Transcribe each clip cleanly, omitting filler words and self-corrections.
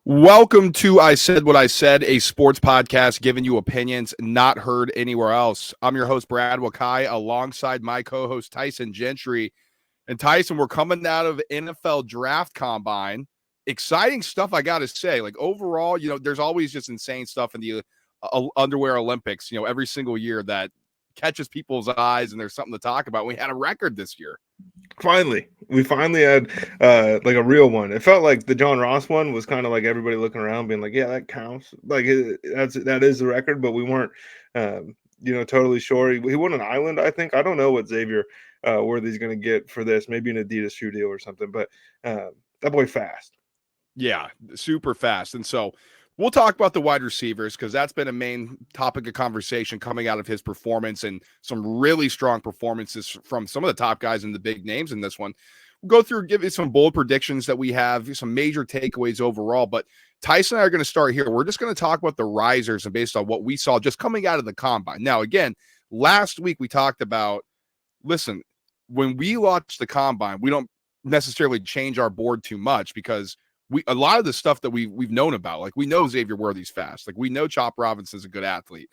Welcome to I Said What I Said, a sports podcast giving you opinions not heard anywhere else. I'm your host, Brad Wakai, alongside my co-host, Tyson Gentry. And Tyson, we're coming out of NFL Draft Combine. Exciting stuff, I got to say. Like overall, there's always just insane stuff in the underwear Olympics, every single year that catches people's eyes and there's something to talk about. We had a record this year. We finally had like a real one. It felt like the John Ross one was kind of like everybody looking around, being like, "Yeah, that counts." Like that is the record, but we weren't, totally sure. He won an island, I think. I don't know what Xavier Worthy's going to get for this. Maybe an Adidas shoe deal or something. But that boy fast. Yeah, super fast. And so we'll talk about the wide receivers because that's been a main topic of conversation coming out of his performance and some really strong performances from some of the top guys and the big names in this one. We'll go through, give you some bold predictions that we have, some major takeaways overall. But Tyson and I are going to start here. We're just going to talk about the risers and based on what we saw just coming out of the combine. Now, again, last week we talked about, listen, when we watch the combine, we don't necessarily change our board too much because a lot of the stuff that we've known about, like we know Xavier Worthy's fast, like we know Chop Robinson's a good athlete,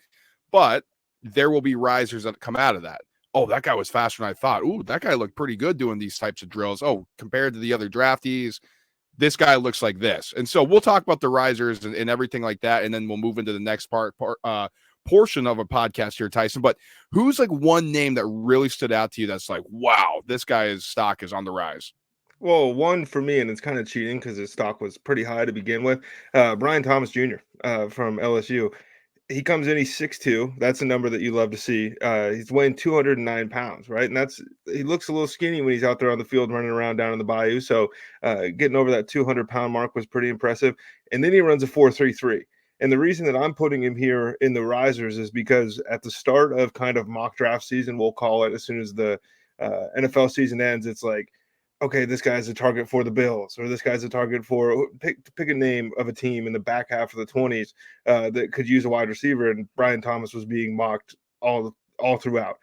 but there will be risers that come out of that. Oh, that guy was faster than I thought. Ooh, that guy looked pretty good doing these types of drills. Oh, compared to the other draftees, this guy looks like this. And so we'll talk about the risers and everything like that, and then we'll move into the next portion of a podcast here, Tyson. But who's like one name that really stood out to you that's like, wow, this guy's stock is on the rise? Well, one for me, and it's kind of cheating because his stock was pretty high to begin with. Brian Thomas Jr. From LSU. He comes in, he's 6'2". That's a number that you love to see. He's weighing 209 pounds, right? And he looks a little skinny when he's out there on the field running around down in the bayou. So getting over that 200-pound mark was pretty impressive. And then he runs a 4.33. And the reason that I'm putting him here in the risers is because at the start of kind of mock draft season, we'll call it, as soon as the NFL season ends, it's like, okay, this guy's a target for the Bills, or this guy's a target for pick a name of a team in the back half of the 20s that could use a wide receiver. And Brian Thomas was being mocked all throughout.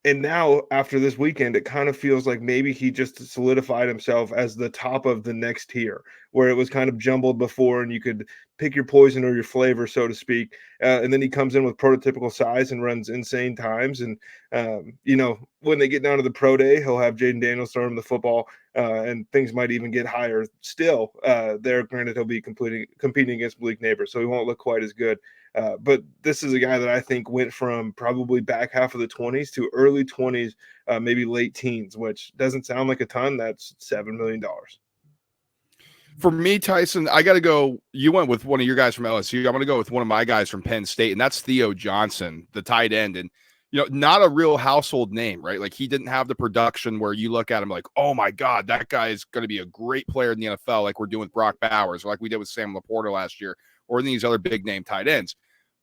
And now after this weekend, it kind of feels like maybe he just solidified himself as the top of the next tier, where it was kind of jumbled before and you could pick your poison or your flavor, so to speak. And then he comes in with prototypical size and runs insane times. And, when they get down to the pro day, he'll have Jaden Daniels throw him the football, and things might even get higher still. There, granted, he'll be competing against Malik Neighbors, so he won't look quite as good. But this is a guy that I think went from probably back half of the 20s to early 20s, maybe late teens, which doesn't sound like a ton. That's $7 million. For me, Tyson, I got to go. You went with one of your guys from LSU. I'm going to go with one of my guys from Penn State, and that's Theo Johnson, the tight end. And, not a real household name, right? Like he didn't have the production where you look at him like, oh my God, that guy is going to be a great player in the NFL, like we're doing with Brock Bowers, or like we did with Sam Laporta last year, or these other big name tight ends.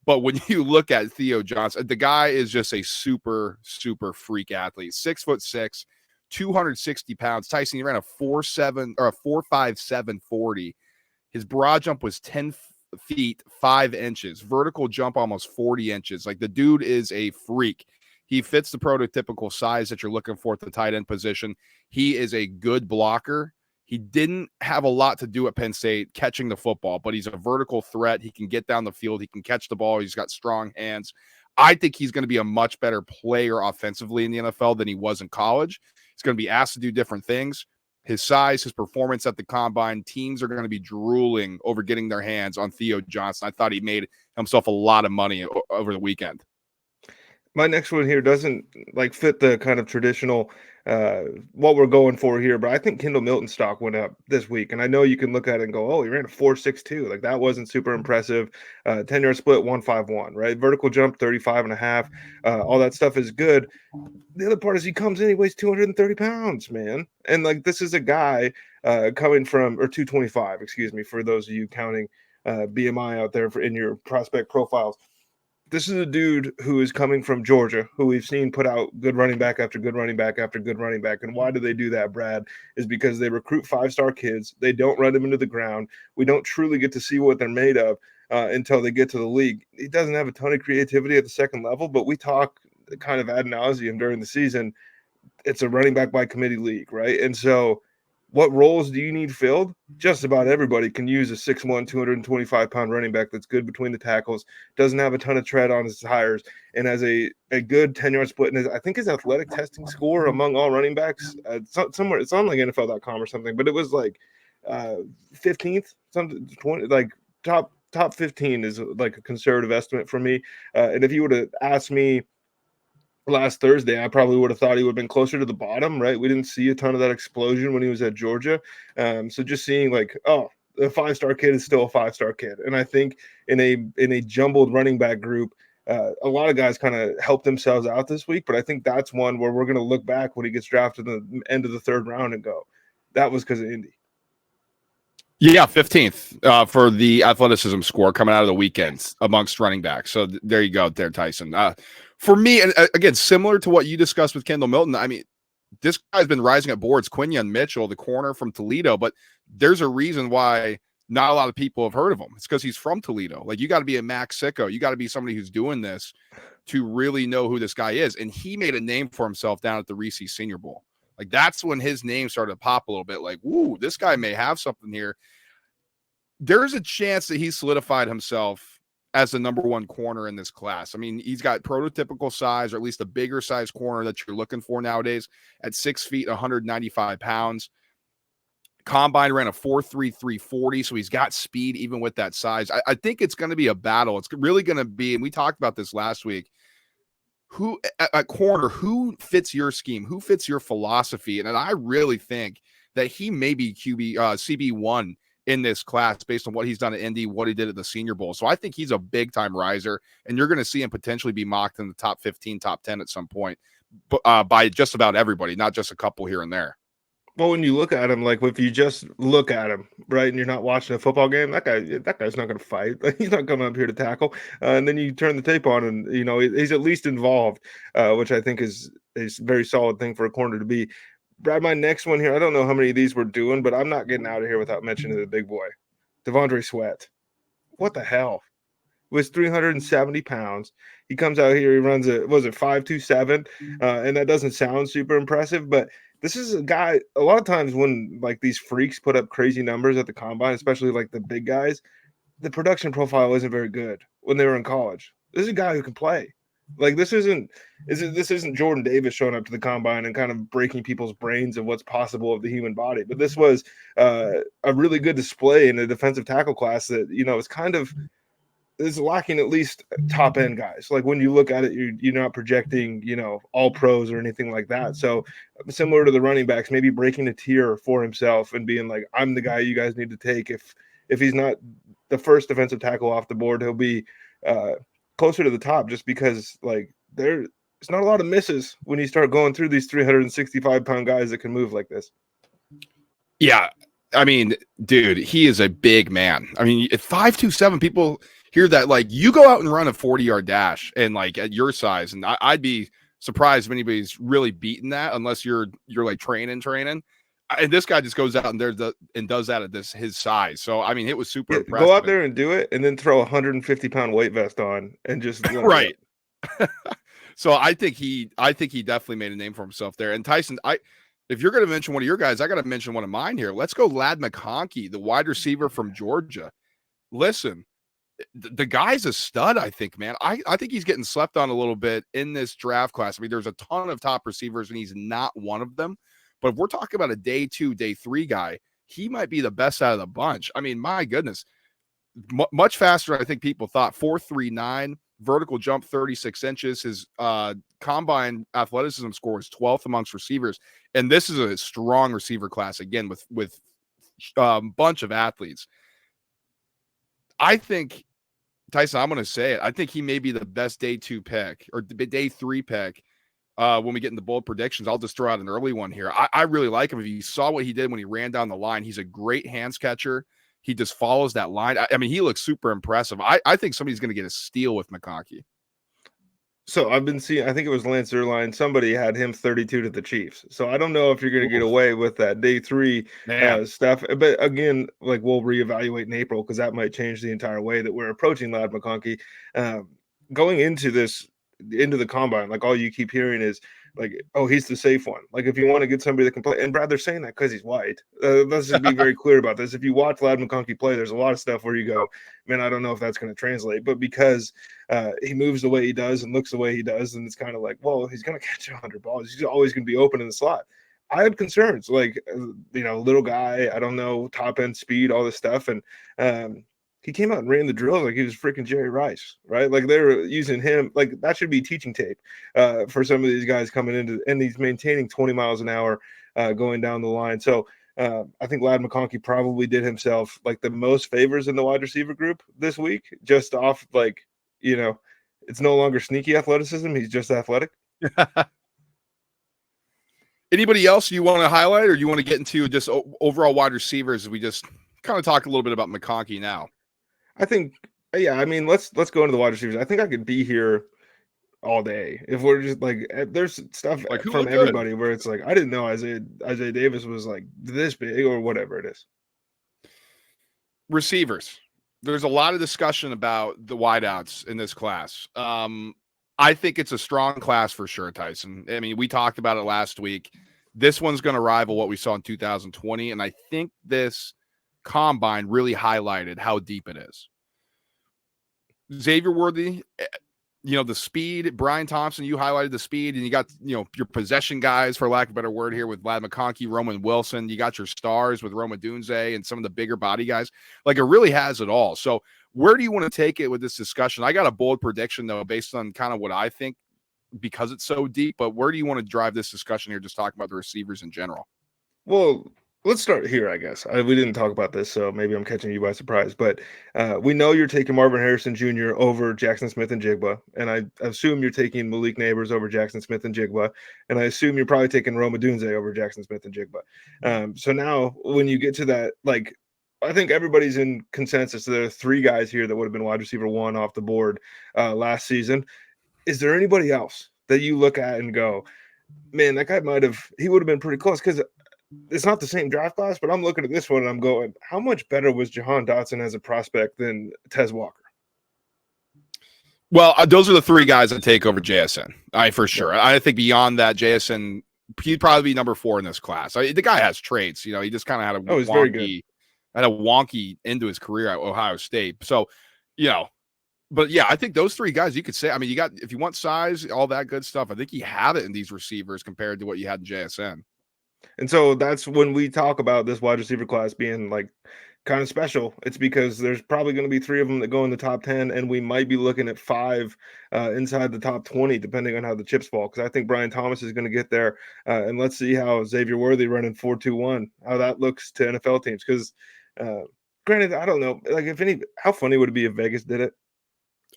But when you look at Theo Johnson, the guy is just a super, super freak athlete. 6'6", 260 pounds. Tyson, he ran a 4.7 or a 4.57 40. His broad jump was 10 feet 5 inches. Vertical jump almost 40 inches. Like the dude is a freak. He fits the prototypical size that you're looking for at the tight end position. He is a good blocker. He didn't have a lot to do at Penn State catching the football, but he's a vertical threat. He can get down the field. He can catch the ball. He's got strong hands. I think he's going to be a much better player offensively in the NFL than he was in college. He's going to be asked to do different things. His size, his performance at the combine, teams are going to be drooling over getting their hands on Theo Johnson. I thought he made himself a lot of money over the weekend. My next one here doesn't like fit the kind of traditional what we're going for here, but I think Kendall Milton's stock went up this week. And I know you can look at it and go, oh, he ran a 4.62. Like that wasn't super impressive. 10-yard split 1.51, right? Vertical jump 35.5. All that stuff is good. The other part is he comes in, he weighs 230 pounds, man. And like this is a guy coming from, or 225, excuse me, for those of you counting BMI out there in your prospect profiles. This is a dude who is coming from Georgia, who we've seen put out good running back after good running back after good running back. And why do they do that, Brad? Is because they recruit 5-star kids. They don't run them into the ground. We don't truly get to see what they're made of until they get to the league. He doesn't have a ton of creativity at the second level, but we talk kind of ad nauseum during the season. It's a running back by committee league, right? And so What roles do you need filled? Just about everybody can use a 6'1", 225-pound running back that's good between the tackles, doesn't have a ton of tread on his tires, and has a good 10-yard split. And I think his athletic testing score among all running backs, somewhere, it's on like NFL.com or something, but it was like 15th, something 20, like top 15 is like a conservative estimate for me. And if you would have asked me last Thursday, I probably would have thought he would have been closer to the bottom, right? We didn't see a ton of that explosion when he was at Georgia. So just seeing like, oh, a 5-star kid is still a 5-star kid. And I think in a jumbled running back group, a lot of guys kind of helped themselves out this week, but I think that's one where we're going to look back when he gets drafted in the end of the 3rd round and go, that was because of Indy. Yeah, 15th for the athleticism score coming out of the weekend amongst running backs. So there you go there, Tyson. For me, and again, similar to what you discussed with Kendall Milton, I mean, this guy's been rising at boards. Quinyon Mitchell, the corner from Toledo, but there's a reason why not a lot of people have heard of him. It's because he's from Toledo. Like, you got to be a Max Sicko. You got to be somebody who's doing this to really know who this guy is. And he made a name for himself down at the Reese Senior Bowl. Like, that's when his name started to pop a little bit. Like, woo, this guy may have something here. There's a chance that he solidified himself as the number 1 corner in this class. I mean, he's got prototypical size, or at least a bigger size corner that you're looking for nowadays at 6 feet, 195 pounds. Combine ran a 4.3 340, so he's got speed even with that size. I think it's going to be a battle. It's really going to be, and we talked about this last week, who at corner, who fits your scheme, who fits your philosophy. And I really think that he may be CB1 in this class based on what he's done at Indy, what he did at the Senior Bowl. So I think he's a big time riser, and you're going to see him potentially be mocked in the top 15, top 10 at some point, by just about everybody, not just a couple here and there. Well, when you look at him, like if you just look at him, right, and you're not watching a football game, that guy's not going to fight. He's not coming up here to tackle. And then you turn the tape on, and he's at least involved, which I think is a very solid thing for a corner to be. Brad, my next one here, I don't know how many of these we're doing, but I'm not getting out of here without mentioning the big boy, Devondre Sweat. What the hell? Was 370 pounds. He comes out here, he runs a 5.27, and that doesn't sound super impressive, but this is a guy. A lot of times when like these freaks put up crazy numbers at the combine, especially like the big guys, the production profile isn't very good when they were in college. This is a guy who can play. Like this isn't Jordan Davis showing up to the combine and kind of breaking people's brains of what's possible of the human body. But this was a really good display in a defensive tackle class that is kind of is lacking at least top end guys. Like when you look at it, you're not projecting, all pros or anything like that. So similar to the running backs, maybe breaking a tier for himself and being like, I'm the guy you guys need to take. If he's not the first defensive tackle off the board, he'll be closer to the top just because like there's not a lot of misses when you start going through these 365-pound guys that can move like this. Yeah. I mean, dude, he is a big man. I mean, at 5'2", people hear that, like, you go out and run a 40-yard dash and like at your size, and I'd be surprised if anybody's really beaten that unless you're like training. And this guy just goes out and does that at his size. So I mean, it was super impressive. Go out there and do it, and then throw a 150-pound weight vest on and just right. So I think he definitely made a name for himself there. And Tyson, if you're going to mention one of your guys, I got to mention one of mine here. Let's go Ladd McConkey, the wide receiver from Georgia. Listen, the guy's a stud, I think, man. I think he's getting slept on a little bit in this draft class. I mean, there's a ton of top receivers, and he's not one of them. But if we're talking about a day 2, day 3 guy, he might be the best out of the bunch. I mean, my goodness, much faster than I think people thought. 4.39, vertical jump 36 inches. His combine athleticism score is 12th amongst receivers. And this is a strong receiver class, again, with bunch of athletes. I think, Tyson, I'm going to say it. I think he may be the best day 2 pick or day 3 pick when we get into bold predictions. I'll just throw out an early one here. I really like him. If you saw what he did when he ran down the line, he's a great hands catcher. He just follows that line. I mean, he looks super impressive. I think somebody's going to get a steal with McConkey. So I've been seeing, I think it was Lance Zierlein, somebody had him 32 to the Chiefs. So I don't know if you're going to get away with that day 3 stuff. But again, like we'll reevaluate in April because that might change the entire way that we're approaching Ladd McConkey. Going into the combine, like all you keep hearing is like, oh, he's the safe one. Like, if you want to get somebody that can play, and Brad, they're saying that because he's white. Let's just be very clear about this. If you watch Ladd McConkey play, there's a lot of stuff where you go, man, I don't know if that's going to translate. But because he moves the way he does and looks the way he does, and it's kind of like, well, he's going to catch 100 balls. He's always going to be open in the slot. I had concerns, like, little guy, I don't know, top end speed, all this stuff. And he came out and ran the drills like he was freaking Jerry Rice, right? Like they were using him, like that should be teaching tape for some of these guys coming into, and he's maintaining 20 miles an hour going down the line. So I think Ladd McConkey probably did himself like the most favors in the wide receiver group this week, just off like, it's no longer sneaky athleticism. He's just athletic. Anybody else you want to highlight, or you want to get into just overall wide receivers? We just kind of talk a little bit about McConkey now. I think, yeah, I mean, let's go into the wide receivers. I think I could be here all day if we're just like, there's stuff like from everybody where it's like, I didn't know Isaiah Davis was like this big or whatever it is. Receivers. There's a lot of discussion about the wideouts in this class. I think it's a strong class for sure, Tyson. I mean, we talked about it last week. This one's going to rival what we saw in 2020, and I think this combine really highlighted how deep it is. Xavier Worthy, the speed. Brian Thompson, you highlighted the speed, and you got, your possession guys, for lack of a better word here, with Ladd McConkey, Roman Wilson. You got your stars with Roma Dunze and some of the bigger body guys. Like, it really has it all. So where do you want to take it with this discussion? I got a bold prediction, though, based on kind of what I think, because it's so deep. But where do you want to drive this discussion here, just talking about the receivers in general? Well, let's start here, I guess. We didn't talk about this, so maybe I'm catching you by surprise. But we know you're taking Marvin Harrison Jr. over Jackson Smith and Jigba. And I assume you're taking Malik Neighbors over Jackson Smith and Jigba. And I assume you're probably taking Roma Dunze over Jackson Smith and Jigba. So now when you get to that, like, I think everybody's in consensus. There are three guys here that would have been wide receiver one off the board last season. Is there anybody else that you look at and go, man, that guy he would have been pretty close? Because it's not the same draft class, but I'm looking at this one and I'm going, how much better was Jahan Dotson as a prospect than Tez Walker? Well, those are the three guys I take over JSN. For sure. Yeah. I think beyond that, JSN, he'd probably be number 4 in this class. The guy has traits. He just kind of had a wonky into his career at Ohio State. So, but yeah, I think those three guys, you could say, I mean, you got, if you want size, all that good stuff, I think you have it in these receivers compared to what you had in JSN. And so that's when we talk about this wide receiver class being like kind of special. It's because there's probably going to be 3 of them that go in the top 10, and we might be looking at 5 inside the top 20, depending on how the chips fall. Because I think Brian Thomas is going to get there, and let's see how Xavier Worthy running 4.21, how that looks to NFL teams. Because granted, I don't know, like how funny would it be if Vegas did it?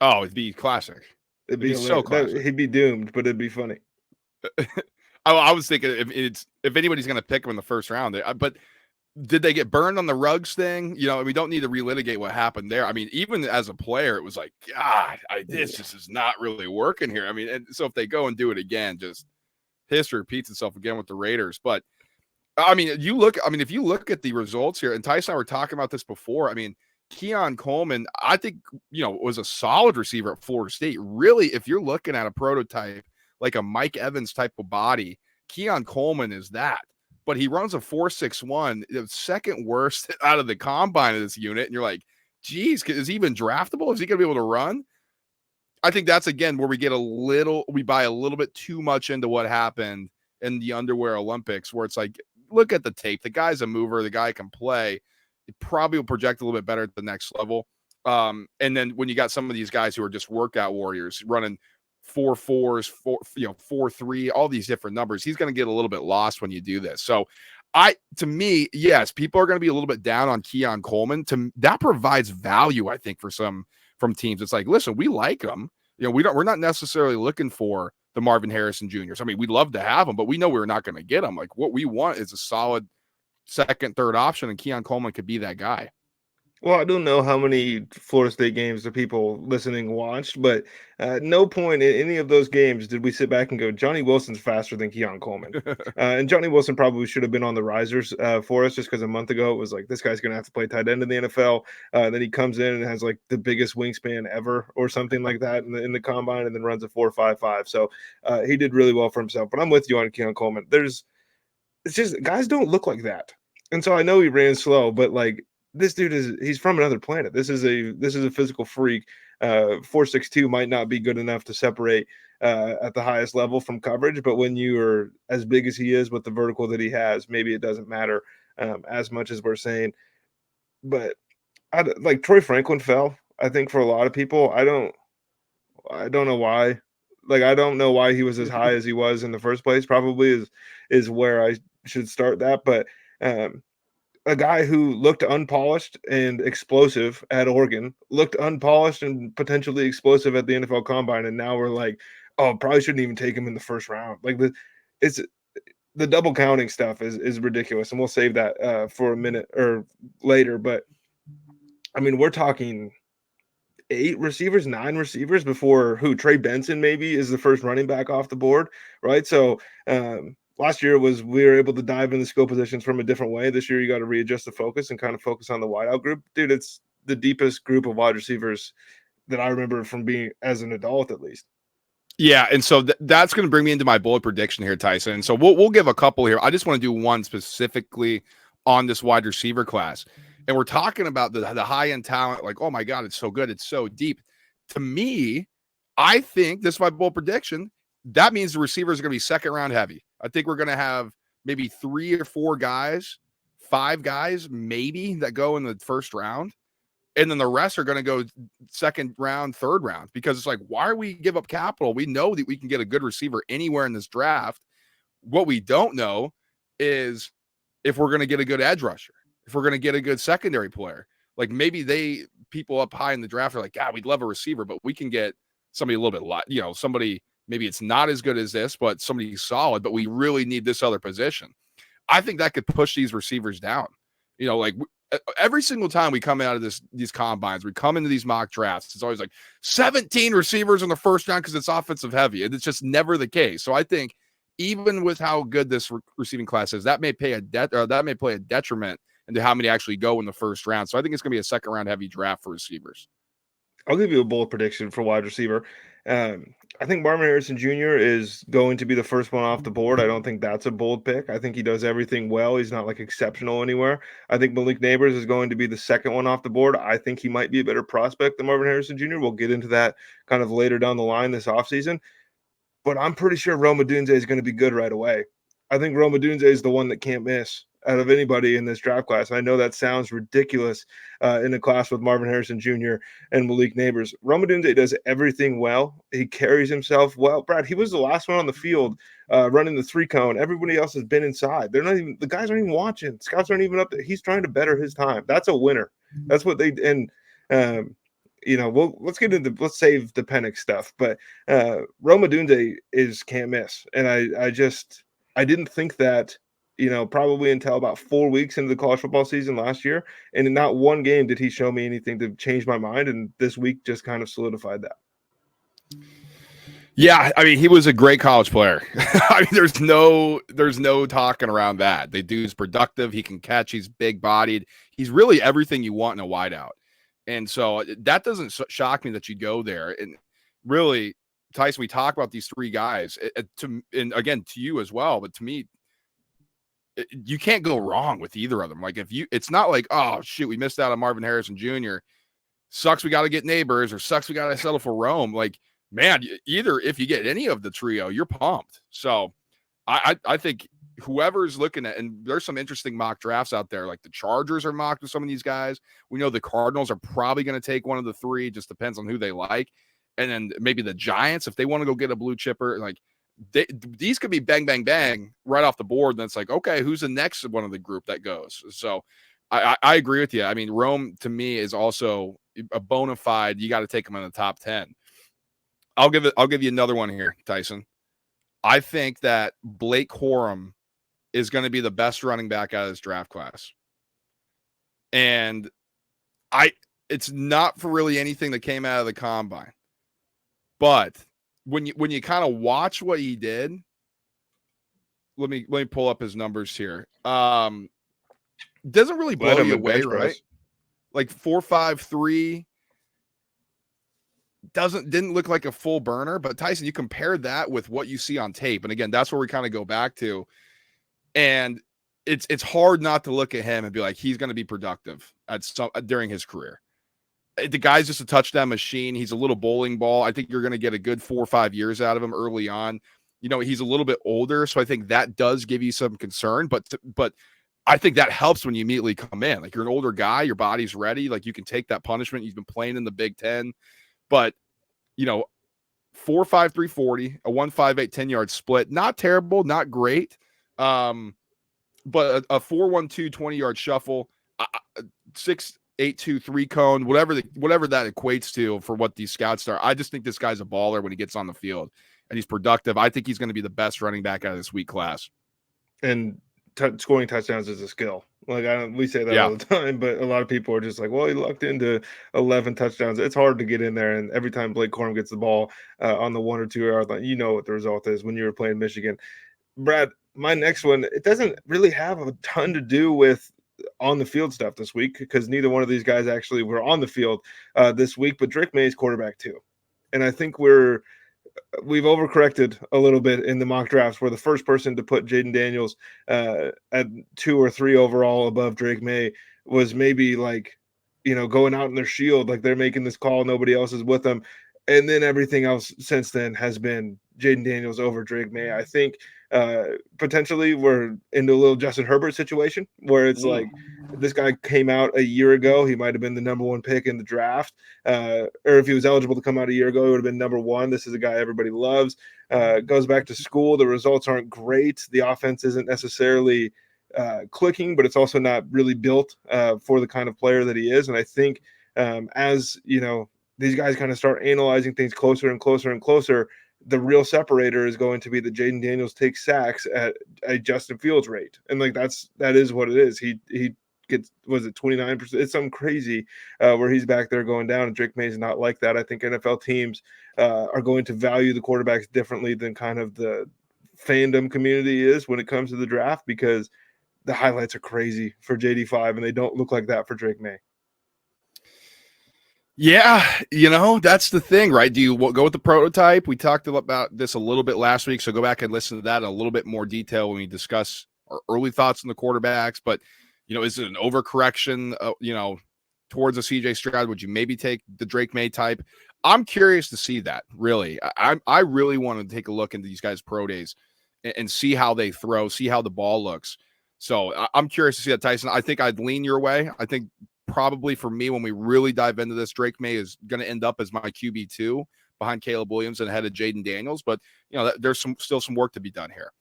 Oh, it'd be classic. It'd be so classic. He'd be doomed, but it'd be funny. I was thinking if anybody's going to pick him in the first round, but did they get burned on the Ruggs thing? We don't need to relitigate what happened there. I mean, even as a player, it was like, God, this is not really working here. I mean, and so if they go and do it again, just history repeats itself again with the Raiders. But I mean, if you look at the results here, and Tyson and I were talking about this before. I mean, Keon Coleman, I think, was a solid receiver at Florida State. Really, if you're looking at a prototype, like a Mike Evans type of body, Keon Coleman is that. But he runs a 4.61, the second worst out of the combine of this unit. And you're like, geez, is he even draftable? Is he going to be able to run? I think that's, again, where we buy a little bit too much into what happened in the underwear Olympics, where it's like, look at the tape. The guy's a mover. The guy can play. He probably will project a little bit better at the next level. And then when you got some of these guys who are just workout warriors running 4.4s, 4.3, all these different numbers, he's going to get a little bit lost when you do this. So to me, yes, people are going to be a little bit down on Keon Coleman. That provides value, I think, from teams. It's like, listen, we like him. We're not necessarily looking for the Marvin Harrison Jr.'s. I mean, we'd love to have him, but we know we're not going to get him. Like, what we want is a solid second, third option, and Keon Coleman could be that guy. Well, I don't know how many Florida State games the people listening watched, but at no point in any of those games did we sit back and go, Johnny Wilson's faster than Keon Coleman. And Johnny Wilson probably should have been on the risers for us, just because a month ago it was like, this guy's going to have to play tight end in the NFL. Then he comes in and has like the biggest wingspan ever or something like that in the combine, and then runs a 4.55. So he did really well for himself. But I'm with you on Keon Coleman. It's just guys don't look like that. And so I know he ran slow, but like this dude he's from another planet. This is a physical freak. 4.62 might not be good enough to separate at the highest level from coverage, but when you are as big as he is with the vertical that he has, maybe it doesn't matter as much as we're saying. But like Troy Franklin fell, I think, for a lot of people. I don't know why. Like, I don't know why he was as high as he was in the first place. Probably is where I should start that. But um, a guy who looked unpolished and explosive at Oregon looked unpolished and potentially explosive at the NFL Combine, and now we're like, oh, probably shouldn't even take him in the first round. Like it's the double counting stuff is ridiculous, and we'll save that for a minute or later. But I mean, we're talking 8 receivers, 9 receivers before who Trey Benson maybe is the first running back off the board, right? So last year we were able to dive into skill positions from a different way. This year you got to readjust the focus and kind of focus on the wideout group. Dude, it's the deepest group of wide receivers that I remember from being as an adult, at least. Yeah, and so that's going to bring me into my bold prediction here, Tyson. And so we'll give a couple here. I just want to do one specifically on this wide receiver class, and we're talking about the high end talent. Like, oh my god, it's so good, it's so deep. To me, I think this is my bold prediction. That means the receivers are going to be second round heavy. I think we're going to have maybe 3 or 4 guys, 5 guys, maybe that go in the first round. And then the rest are going to go second round, third round, because it's like, why are we give up capital? We know that we can get a good receiver anywhere in this draft. What we don't know is if we're going to get a good edge rusher, if we're going to get a good secondary player. Like maybe people up high in the draft are like, God, we'd love a receiver, but we can get somebody a little bit, somebody maybe it's not as good as this, but somebody solid, but we really need this other position. I think that could push these receivers down. Like every single time we come out of these combines, we come into these mock drafts, it's always like 17 receivers in the first round because it's offensive heavy. And it's just never the case. So I think even with how good this receiving class is, that may play a detriment into how many actually go in the first round. So I think it's going to be a second round heavy draft for receivers. I'll give you a bold prediction for wide receiver. I think Marvin Harrison Jr. is going to be the first one off the board. I don't think that's a bold pick. I think he does everything well. He's not like exceptional anywhere. I think Malik Neighbors is going to be the second one off the board. I think he might be a better prospect than Marvin Harrison Jr. We'll get into that kind of later down the line this offseason. But I'm pretty sure Rome Odunze is going to be good right away. I think Rome Odunze is the one that can't miss out of anybody in this draft class. I know that sounds ridiculous in a class with Marvin Harrison Jr. and Malik Neighbors. Rome Odunze does everything well. He carries himself well. Brad, he was the last one on the field running the 3-cone. Everybody else has been inside. The guys aren't even watching. Scouts aren't even up there. He's trying to better his time. That's a winner. That's what they and let's save the Penix stuff, but Rome Odunze is can't miss, and I didn't think that probably until about 4 weeks into the college football season last year, and in not one game did he show me anything to change my mind, and this week just kind of solidified that. Yeah, I mean, he was a great college player. I mean, there's no talking around that. The dude's productive. He can catch. He's big bodied. He's really everything you want in a wideout. And so that doesn't shock me that you go there. And really, Tyson, we talk about these 3 guys and again, to you as well. But to me, you can't go wrong with either of them. Like it's not like, oh shoot, we missed out on Marvin Harrison Jr. Sucks. We got to get Neighbors, or sucks. We got to settle for Rome. Like, man, either if you get any of the trio, you're pumped. So I think whoever's looking at, and there's some interesting mock drafts out there, like the Chargers are mocked with some of these guys. We know the Cardinals are probably going to take one of the 3, just depends on who they like. And then maybe the Giants, if they want to go get a blue chipper, like these could be bang, bang, bang right off the board. And it's like, okay, who's the next one of the group that goes? So I agree with you. I mean, Rome to me is also a bona fide. You got to take him in the top 10. I'll give you another one here, Tyson. I think that Blake Corum is going to be the best running back out of this draft class. And It's not for really anything that came out of the combine. But when you kind of watch what he did, let me pull up his numbers here. Doesn't really blow Led him you in away, bench right? press. Like 4.53 didn't look like a full burner, but Tyson, you compared that with what you see on tape. And again, that's where we kind of go back to. And it's hard not to look at him and be like, he's going to be productive at some during his career. The guy's just a touchdown machine. He's a little bowling ball. I think you're going to get a good 4 or 5 years out of him early on. You know, he's a little bit older, so I think that does give you some concern. But I think that helps when you immediately come in. Like, you're an older guy, your body's ready. Like, you can take that punishment. You've been playing in the Big Ten, but you know, 4.53 40, a 1.58 10-yard split. Not terrible, not great. But a 4.12 20-yard shuffle, 6.82 3-cone, whatever that equates to for what these scouts are. I just think this guy's a baller when he gets on the field and he's productive. I think he's going to be the best running back out of this week class. And scoring touchdowns is a skill. Like, we say that all the time, but a lot of people are just like, well, he lucked into 11 touchdowns. It's hard to get in there. And every time Blake Corum gets the ball on the 1 or 2 yard line, you know what the result is when you were playing Michigan. Brad, my next one, it doesn't really have a ton to do with on the field stuff this week because neither one of these guys actually were on the field this week, but Drake May is quarterback too. And I think we've overcorrected a little bit in the mock drafts. We're the first person to put Jaden Daniels at 2 or 3 overall above Drake May was maybe like, going out in their shield, like they're making this call, nobody else is with them. And then everything else since then has been Jaden Daniels over Drake May. I think potentially we're into a little Justin Herbert situation where it's like this guy came out a year ago. He might have been the number 1 pick in the draft. Or if he was eligible to come out a year ago, he would have been number 1. This is a guy everybody loves. Goes back to school. The results aren't great. The offense isn't necessarily clicking, but it's also not really built for the kind of player that he is. And I think as, these guys kind of start analyzing things closer and closer and closer, the real separator is going to be that Jaden Daniels takes sacks at a Justin Fields rate. And like, that is what it is. He gets, was it 29%? It's something crazy where he's back there going down, and Drake May is not like that. I think NFL teams are going to value the quarterbacks differently than kind of the fandom community is when it comes to the draft, because the highlights are crazy for JD5 and they don't look like that for Drake May. Yeah, that's the thing, right? Do you go with the prototype? We talked about this a little bit last week, so go back and listen to that in a little bit more detail when we discuss our early thoughts on the quarterbacks. But, is it an overcorrection, towards a CJ Stroud? Would you maybe take the Drake May type? I'm curious to see that, really. I really want to take a look into these guys' pro days and see how they throw, see how the ball looks. So I'm curious to see that, Tyson. I think I'd lean your way. I think probably for me, when we really dive into this, Drake May is going to end up as my QB2 behind Caleb Williams and ahead of Jaden Daniels. But, there's still some work to be done here.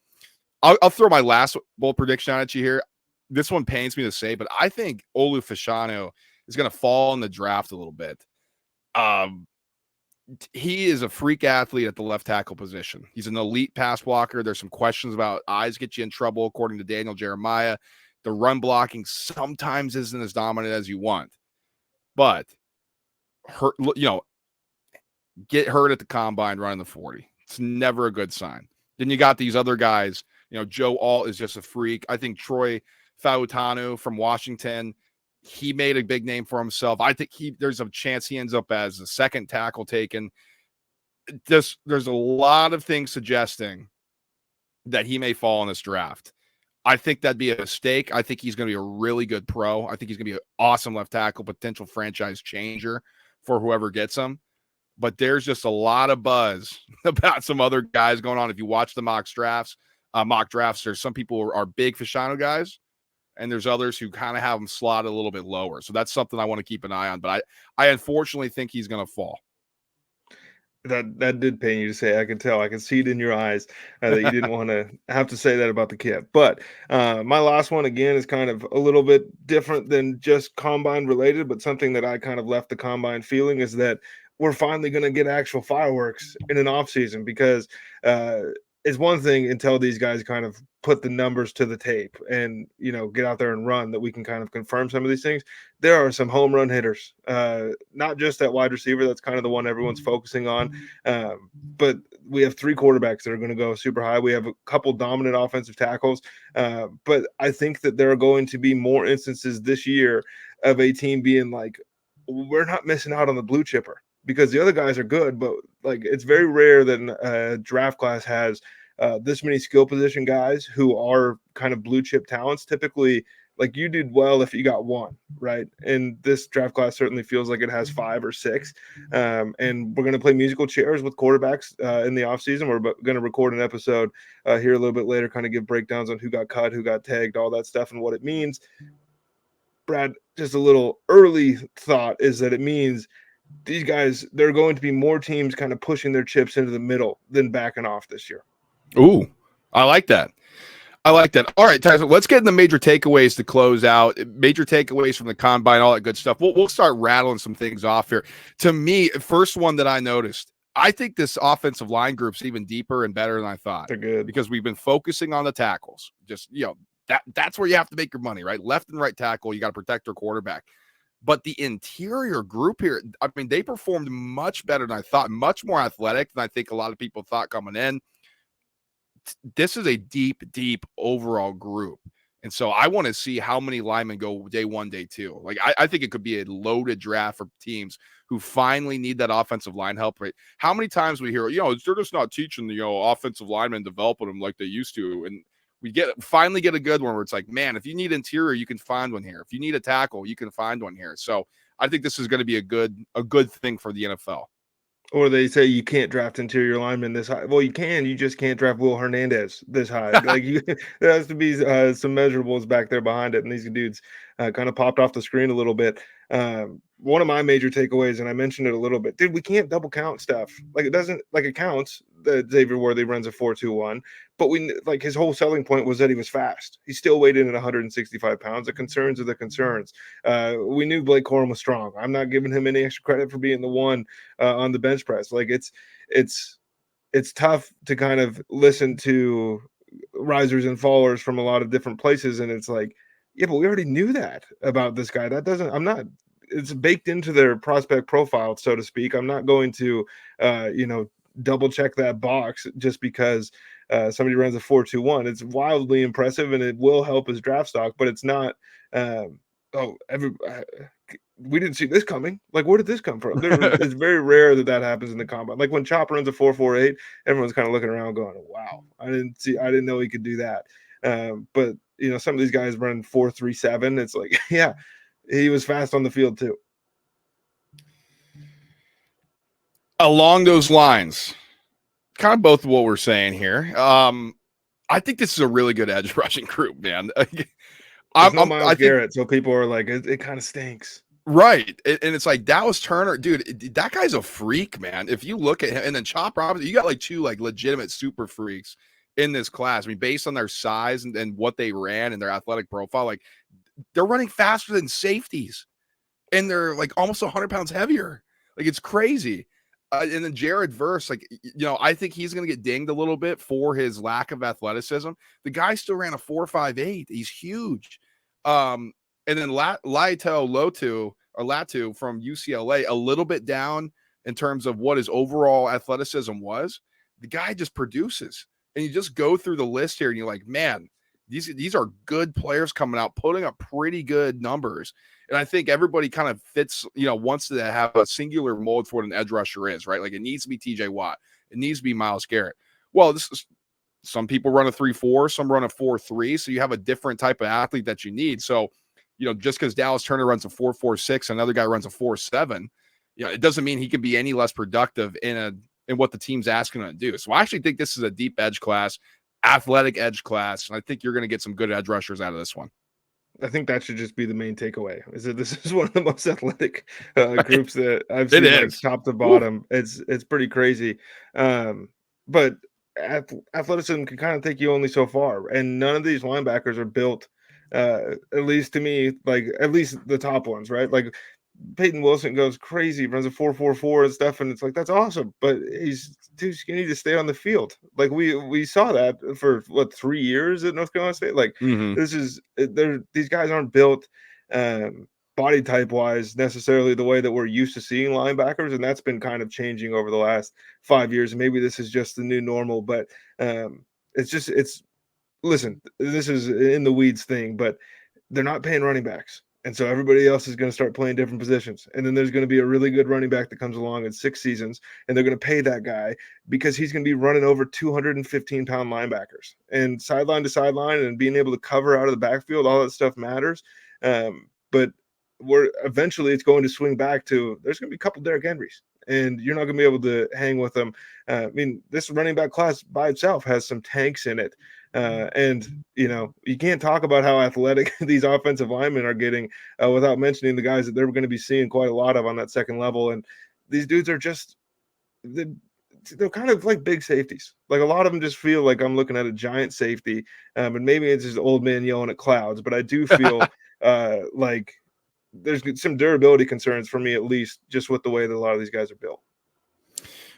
I'll throw my last bold prediction at you here. This one pains me to say, but I think Olu Fashanu is going to fall in the draft a little bit. He is a freak athlete at the left tackle position. He's an elite pass blocker. There's some questions about eyes get you in trouble, according to Daniel Jeremiah. The run blocking sometimes isn't as dominant as you want, but get hurt at the combine running the 40. It's never a good sign. Then you got these other guys. Joe Alt is just a freak. I think Troy Fautanu from Washington, he made a big name for himself. I think there's a chance he ends up as the second tackle taken. There's a lot of things suggesting that he may fall in this draft. I think that'd be a mistake. I think he's going to be a really good pro. I think he's going to be an awesome left tackle, potential franchise changer for whoever gets him. But there's just a lot of buzz about some other guys going on. If you watch the mock drafts, there's some people who are big Fashanu guys, and there's others who kind of have them slotted a little bit lower. So that's something I want to keep an eye on. But I unfortunately think he's going to fall. That did pain you to say. I can tell. I can see it in your eyes that you didn't want to have to say that about the kid. But my last one, again, is kind of a little bit different than just combine related, but something that I kind of left the combine feeling is that we're finally going to get actual fireworks in an off season, because is one thing until these guys kind of put the numbers to the tape and get out there and run, that we can kind of confirm some of these things. There are some home run hitters, not just at wide receiver. That's kind of the one everyone's focusing on. But we have 3 quarterbacks that are going to go super high. We have a couple dominant offensive tackles. But I think that there are going to be more instances this year of a team being like, we're not missing out on the blue chipper, because the other guys are good, but like it's very rare that a draft class has this many skill position guys who are kind of blue chip talents. Typically, like, you did well if you got one, right? And this draft class certainly feels like it has 5 or 6. And we're going to play musical chairs with quarterbacks in the offseason. We're going to record an episode here a little bit later, kind of give breakdowns on who got cut, who got tagged, all that stuff, and what it means. Brad, just a little early thought is that it means these guys, there are going to be more teams kind of pushing their chips into the middle than backing off this year. Ooh, I like that. I like that. All right, Tyson, let's get in the major takeaways to close out. Major takeaways from the combine, all that good stuff. We'll start rattling some things off here. To me, first one that I noticed, I think this offensive line group's even deeper and better than I thought. They're good because we've been focusing on the tackles. Just, that's where you have to make your money, right? Left and right tackle, you got to protect your quarterback. But the interior group here, I mean, they performed much better than I thought, much more athletic than I think a lot of people thought coming in. This is a deep, deep overall group. And so I want to see how many linemen go day 1, day 2. Like, I think it could be a loaded draft for teams who finally need that offensive line help. Right? How many times we hear, they're just not teaching the offensive linemen, developing them like they used to. And we finally get a good one where it's like, man, if you need interior, you can find one here. If you need a tackle, you can find one here. So I think this is going to be a good thing for the NFL. Or they say you can't draft interior linemen this high. Well, you can. You just can't draft Will Hernandez this high. Like, there has to be some measurables back there behind it. And these dudes kind of popped off the screen a little bit. One of my major takeaways, and I mentioned it a little bit, dude, we can't double count stuff. Like, it counts that Xavier Worthy runs a 4.21, but his whole selling point was that he was fast. He still weighed in at 165 pounds. The concerns are the concerns. We knew Blake Corum was strong. I'm not giving him any extra credit for being the one on the bench press. Like, it's tough to kind of listen to risers and fallers from a lot of different places, and it's like, yeah, but we already knew that about this guy. It's baked into their prospect profile, so to speak. I'm not going to double check that box just because somebody runs a 4.21. It's wildly impressive and it will help his draft stock, but it's not we didn't see this coming. Like, where did this come from? It's very rare that happens in the combine. Like, when Chop runs a 4.48, everyone's kind of looking around going, wow, I didn't know he could do that. But some of these guys run 4.37. It's like, yeah, he was fast on the field too. Along those lines, kind of both of what we're saying here. I think this is a really good edge rushing group, man. There's no Myles Garrett, so people are like, it kind of stinks. Right. And it's like Dallas Turner, dude, that guy's a freak, man. If you look at him, and then Chop Robinson, you got like 2 like legitimate super freaks in this class. I mean, based on their size and what they ran and their athletic profile, like, they're running faster than safeties and they're like almost 100 pounds heavier. Like, it's crazy. And then Jared Verse, like, I think he's going to get dinged a little bit for his lack of athleticism. The guy still ran a 4.58. He's huge. And then Laitel Latu from UCLA, a little bit down in terms of what his overall athleticism was. The guy just produces. And you just go through the list here and you're like, man, these are good players coming out, putting up pretty good numbers. And I think everybody kind of fits, wants to have a singular mold for what an edge rusher is, right? Like, it needs to be TJ Watt. It needs to be Myles Garrett. Well, some people run a 3.4, some run a 4.3. So you have a different type of athlete that you need. So, just because Dallas Turner runs a 4.46, another guy runs a 4.7, it doesn't mean he can be any less productive in what the team's asking him to do. So I actually think this is a deep edge class, athletic edge class. And I think you're going to get some good edge rushers out of this one. I think that should just be the main takeaway, is that this is one of the most athletic groups that I've seen, like, top to bottom. Woo. It's pretty crazy. But athleticism can kind of take you only so far. And none of these linebackers are built, at least to me, like, at least the top ones, right? Like, Peyton Wilson goes crazy, runs a 4.44 and stuff, and it's like that's awesome, but he's too skinny to stay on the field. Like we saw that for what 3 years at North Carolina State. Like Mhm. this is these guys aren't built body type wise necessarily the way that we're used to seeing linebackers, and that's been kind of changing over the last 5 years. And maybe this is just the new normal, but it's listen, this is in the weeds thing, but they're not paying running backs. And so everybody else is going to start playing different positions. And then there's going to be a really good running back that comes along in 6 seasons, and they're going to pay that guy because he's going to be running over 215-pound linebackers. And sideline to sideline and being able to cover out of the backfield, all that stuff matters. But we're eventually it's going to swing back to there's going to be a couple Derrick Henrys, and you're not going to be able to hang with them. I mean, this running back class by itself has some tanks in it. And you can't talk about how athletic these offensive linemen are getting without mentioning the guys that they're going to be seeing quite a lot of on that second level. And these dudes are just they're kind of like big safeties. Like a lot of them just feel like I'm looking at a giant safety, and maybe it's just old man yelling at clouds. But I do feel like there's some durability concerns for me, at least, just with the way that a lot of these guys are built.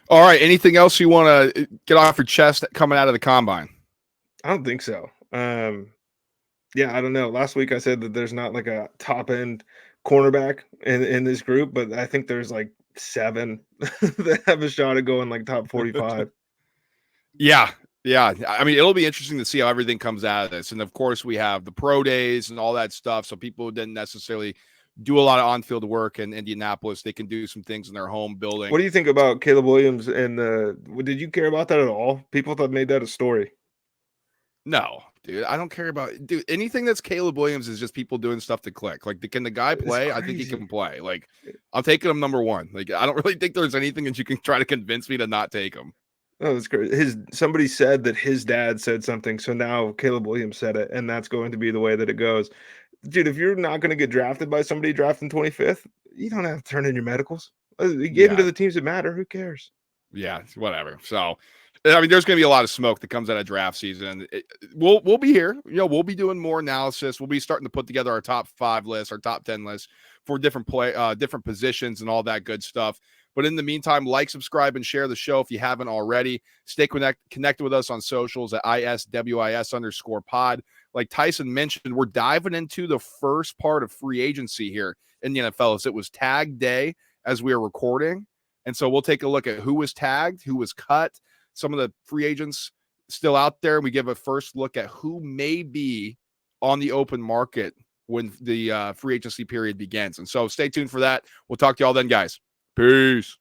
All right. Anything else you want to get off your chest coming out of the combine? I don't think so. Yeah, I don't know. Last week I said that there's not like a top end cornerback in this group, but I think there's like 7 that have a shot at going like top 45. Yeah. I mean, it'll be interesting to see how everything comes out of this. And of course, we have the pro days and all that stuff. So people who didn't necessarily do a lot of on-field work in Indianapolis, they can do some things in their home building. What do you think about Caleb Williams? And did you care about that at all? People thought made that a story. No, dude, I don't care about anything that's Caleb Williams is just people doing stuff to click. Like, can the guy play? I think he can play. Like, I'm taking him number 1. Like, I don't really think there's anything that you can try to convince me to not take him. Oh, that's great. Somebody said that his dad said something, so now Caleb Williams said it, and that's going to be the way that it goes. Dude, if you're not going to get drafted by somebody drafting 25th, you don't have to turn in your medicals. You gave them to the teams that matter. Who cares? Yeah, whatever. So, I mean, there's going to be a lot of smoke that comes out of draft season. We'll be here. We'll be doing more analysis. We'll be starting to put together our top 5 lists, our top 10 lists for different different positions and all that good stuff. But in the meantime, like, subscribe, and share the show if you haven't already. Stay connected with us on socials at ISWIS_pod. Like Tyson mentioned, we're diving into the first part of free agency here in the NFL. As it was tag day as we are recording. And so we'll take a look at who was tagged, who was cut, some of the free agents still out there. We give a first look at who may be on the open market when the free agency period begins. And so stay tuned for that. We'll talk to y'all then, guys. Peace.